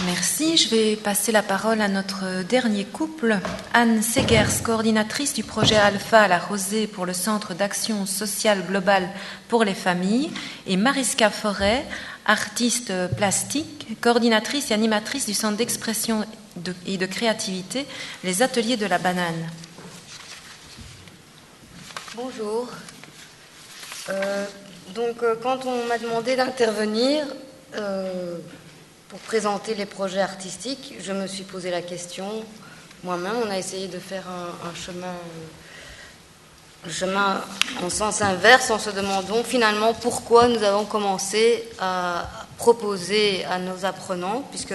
Merci. Je vais passer la parole à notre dernier couple, Anne Segers, coordinatrice du projet Alpha à la Rosée pour le Centre d'action sociale globale pour les familles, et Mariska Forêt, artiste plastique, coordinatrice et animatrice du Centre d'expression et de créativité, les Ateliers de la Banane. Bonjour. Quand on m'a demandé d'intervenir pour présenter les projets artistiques, je me suis posé la question moi-même. On a essayé de faire un chemin en sens inverse, en se demandant finalement pourquoi nous avons commencé à proposer à nos apprenants, puisque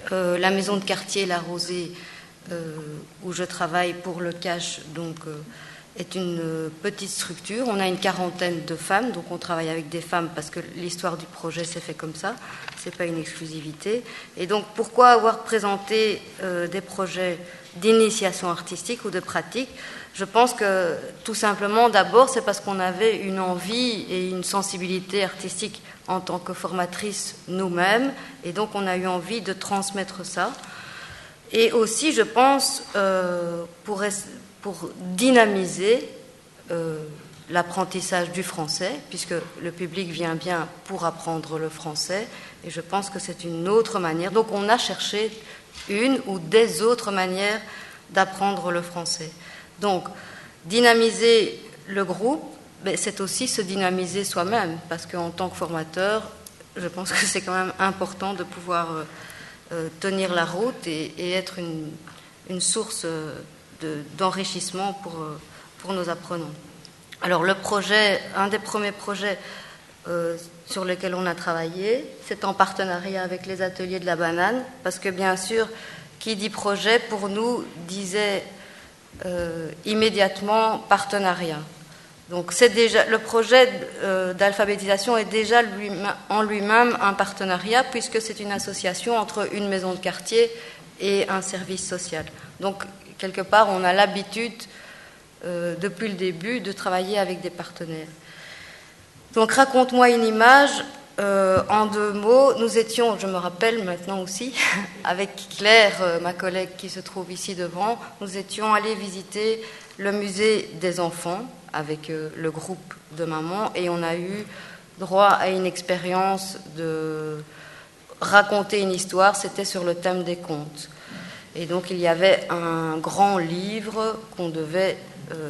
la maison de quartier La Rosée, où je travaille pour le CACH, est une petite structure. On a une quarantaine de femmes, donc on travaille avec des femmes parce que l'histoire du projet s'est fait comme ça, c'est pas une exclusivité. Et donc pourquoi avoir présenté des projets d'initiation artistique ou de pratique? Je pense que tout simplement, d'abord, c'est parce qu'on avait une envie et une sensibilité artistique en tant que formatrice nous-mêmes, et donc on a eu envie de transmettre ça. Et aussi, je pense, pour dynamiser l'apprentissage du français, puisque le public vient bien pour apprendre le français, et je pense que c'est une autre manière. Donc on a cherché une ou des autres manières d'apprendre le français. Donc dynamiser le groupe, c'est aussi se dynamiser soi-même, parce qu'en tant que formateur, je pense que c'est quand même important de pouvoir tenir la route et être une source d'enrichissement pour nos apprenants. Alors le projet, un des premiers projets sur lesquels on a travaillé, c'est en partenariat avec les Ateliers de la Banane, parce que bien sûr, qui dit projet, pour nous, disait immédiatement partenariat. Donc c'est déjà, le projet d'alphabétisation est déjà en lui-même un partenariat, puisque c'est une association entre une maison de quartier et un service social. Donc quelque part, on a l'habitude, depuis le début, de travailler avec des partenaires. Donc, raconte-moi une image. En 2 mots, nous étions, je me rappelle maintenant aussi, avec Claire, ma collègue qui se trouve ici devant, nous étions allés visiter le musée des enfants avec le groupe de mamans, et on a eu droit à une expérience de raconter une histoire. C'était sur le thème des contes. Et donc il y avait un grand livre qu'on devait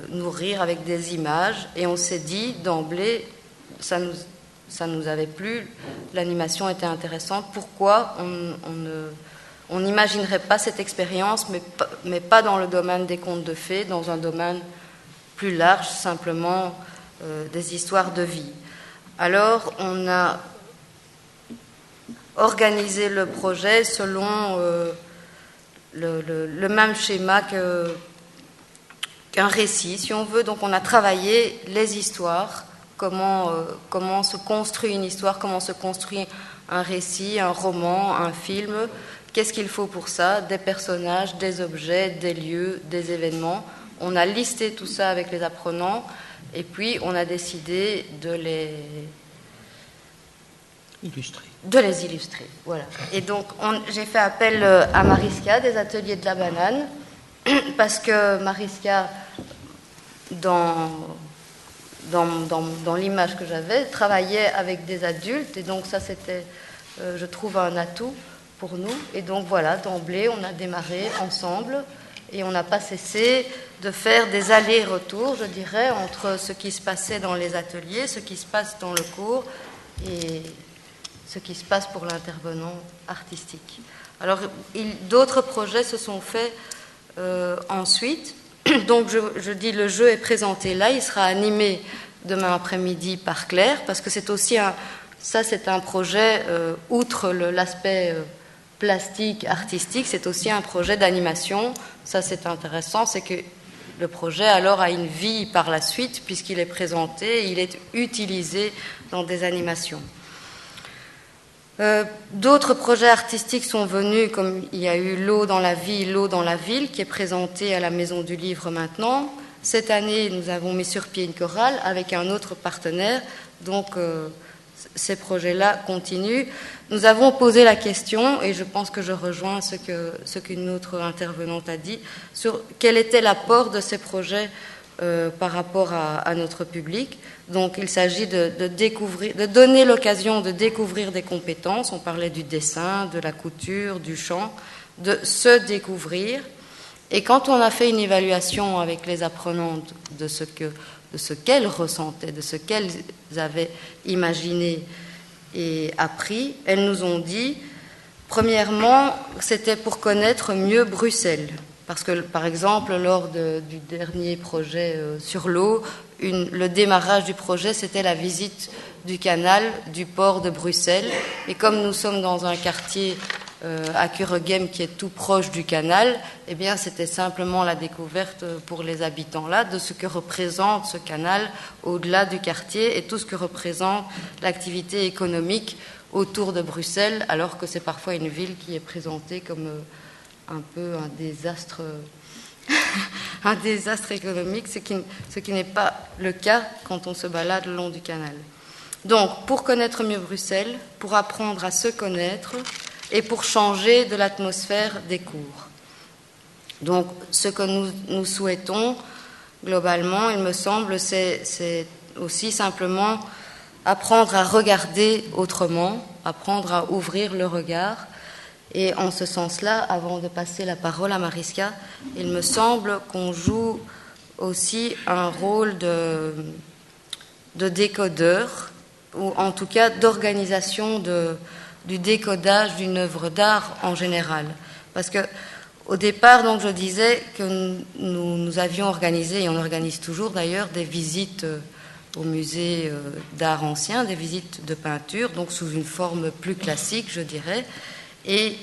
nourrir avec des images, et on s'est dit d'emblée, ça nous avait plu, l'animation était intéressante, pourquoi on n'imaginerait pas cette expérience, mais pas dans le domaine des contes de fées, dans un domaine plus large, simplement des histoires de vie. Alors on a organisé le projet selon le même schéma qu'un récit, si on veut. Donc on a travaillé les histoires, comment se construit une histoire, comment se construit un récit, un roman, un film, qu'est-ce qu'il faut pour ça, des personnages, des objets, des lieux, des événements. On a listé tout ça avec les apprenants, et puis on a décidé de les illustrer. Voilà. Et donc, j'ai fait appel à Mariska des Ateliers de la Banane, parce que Mariska, dans l'image que j'avais, travaillait avec des adultes, et donc ça, c'était, je trouve, un atout pour nous. Et donc, voilà, d'emblée, on a démarré ensemble, et on n'a pas cessé de faire des allers-retours, je dirais, entre ce qui se passait dans les ateliers, ce qui se passe dans le cours, et ce qui se passe pour l'intervenant artistique. Alors, d'autres projets se sont faits ensuite. Donc, je dis, le jeu est présenté là. Il sera animé demain après-midi par Claire, parce que c'est aussi c'est un projet, outre l'aspect plastique, artistique, c'est aussi un projet d'animation. Ça, c'est intéressant, c'est que le projet, alors, a une vie par la suite, puisqu'il est présenté, il est utilisé dans des animations. D'autres projets artistiques sont venus, comme il y a eu L'eau dans la vie, l'eau dans la ville, qui est présenté à la Maison du Livre maintenant. Cette année, nous avons mis sur pied une chorale avec un autre partenaire, donc ces projets-là continuent. Nous avons posé la question, et je pense que je rejoins ce qu'une autre intervenante a dit, sur quel était l'apport de ces projets par rapport à notre public. Donc il s'agit de donner l'occasion de découvrir des compétences. On parlait du dessin, de la couture, du chant, de se découvrir. Et quand on a fait une évaluation avec les apprenantes de ce qu'elles ressentaient, de ce qu'elles avaient imaginé et appris, elles nous ont dit, premièrement, c'était pour connaître mieux Bruxelles. Parce que, par exemple, lors du dernier projet sur l'eau, le démarrage du projet, c'était la visite du canal du port de Bruxelles. Et comme nous sommes dans un quartier à Kuregem qui est tout proche du canal, eh bien, c'était simplement la découverte pour les habitants là de ce que représente ce canal au-delà du quartier et tout ce que représente l'activité économique autour de Bruxelles, alors que c'est parfois une ville qui est présentée comme un peu un désastre, un désastre économique, ce qui n'est pas le cas quand on se balade le long du canal. Donc, pour connaître mieux Bruxelles, pour apprendre à se connaître et pour changer de l'atmosphère des cours. Donc, ce que nous souhaitons, globalement, il me semble, c'est aussi simplement apprendre à regarder autrement, apprendre à ouvrir le regard. Et en ce sens-là, avant de passer la parole à Mariska, il me semble qu'on joue aussi un rôle de décodeur, ou en tout cas d'organisation du décodage d'une œuvre d'art en général. Parce que au départ, donc, je disais que nous avions organisé, et on organise toujours d'ailleurs, des visites au musée d'art ancien, des visites de peinture, donc sous une forme plus classique, je dirais. Et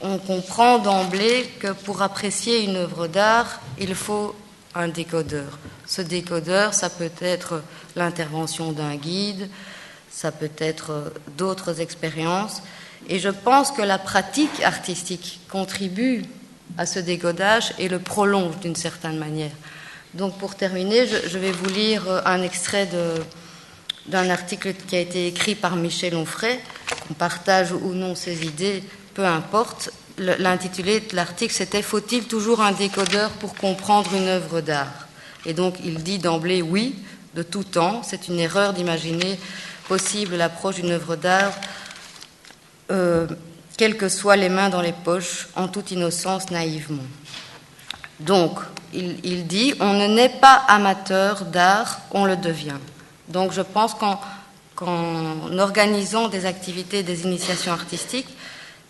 on comprend d'emblée que pour apprécier une œuvre d'art, il faut un décodeur. Ce décodeur, ça peut être l'intervention d'un guide, ça peut être d'autres expériences. Et je pense que la pratique artistique contribue à ce décodage et le prolonge d'une certaine manière. Donc pour terminer, je vais vous lire un extrait d'un article qui a été écrit par Michel Onfray, qu'on partage ou non ses idées, peu importe. L'intitulé de l'article, c'était « Faut-il toujours un décodeur pour comprendre une œuvre d'art ?» Et donc il dit d'emblée « Oui, de tout temps, c'est une erreur d'imaginer possible l'approche d'une œuvre d'art quelles que soient les mains dans les poches, en toute innocence, naïvement. » Donc, il dit « On ne naît pas amateur d'art, on le devient. » Donc je pense qu'en organisant des activités, des initiations artistiques,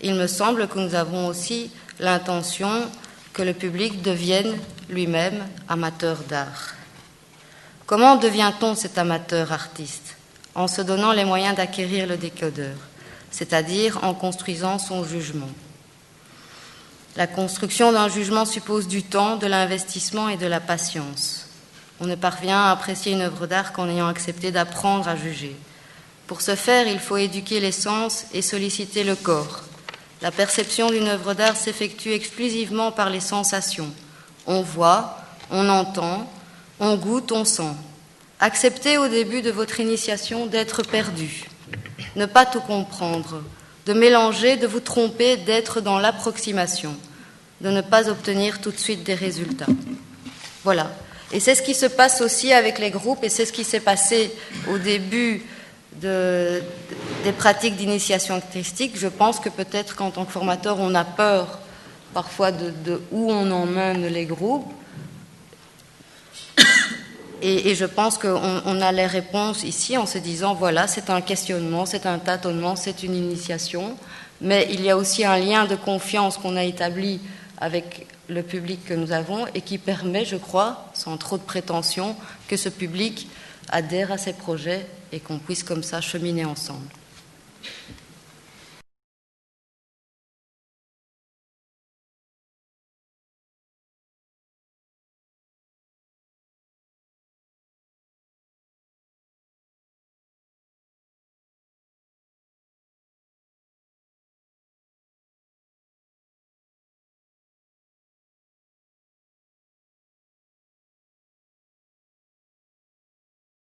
il me semble que nous avons aussi l'intention que le public devienne lui-même amateur d'art. Comment devient-on cet amateur artiste ? En se donnant les moyens d'acquérir le décodeur, c'est-à-dire en construisant son jugement. La construction d'un jugement suppose du temps, de l'investissement et de la patience. On ne parvient à apprécier une œuvre d'art qu'en ayant accepté d'apprendre à juger. Pour ce faire, il faut éduquer les sens et solliciter le corps. La perception d'une œuvre d'art s'effectue exclusivement par les sensations. On voit, on entend, on goûte, on sent. Acceptez au début de votre initiation d'être perdu, ne pas tout comprendre, de mélanger, de vous tromper, d'être dans l'approximation, de ne pas obtenir tout de suite des résultats. Voilà. Et c'est ce qui se passe aussi avec les groupes, et c'est ce qui s'est passé au début des pratiques d'initiation artistique. Je pense que peut-être qu'en tant que formateur, on a peur parfois de où on emmène les groupes. Et je pense qu'on a les réponses ici en se disant, voilà, c'est un questionnement, c'est un tâtonnement, c'est une initiation, mais il y a aussi un lien de confiance qu'on a établi avec le public que nous avons et qui permet, je crois, sans trop de prétention, que ce public adhère à ces projets et qu'on puisse comme ça cheminer ensemble.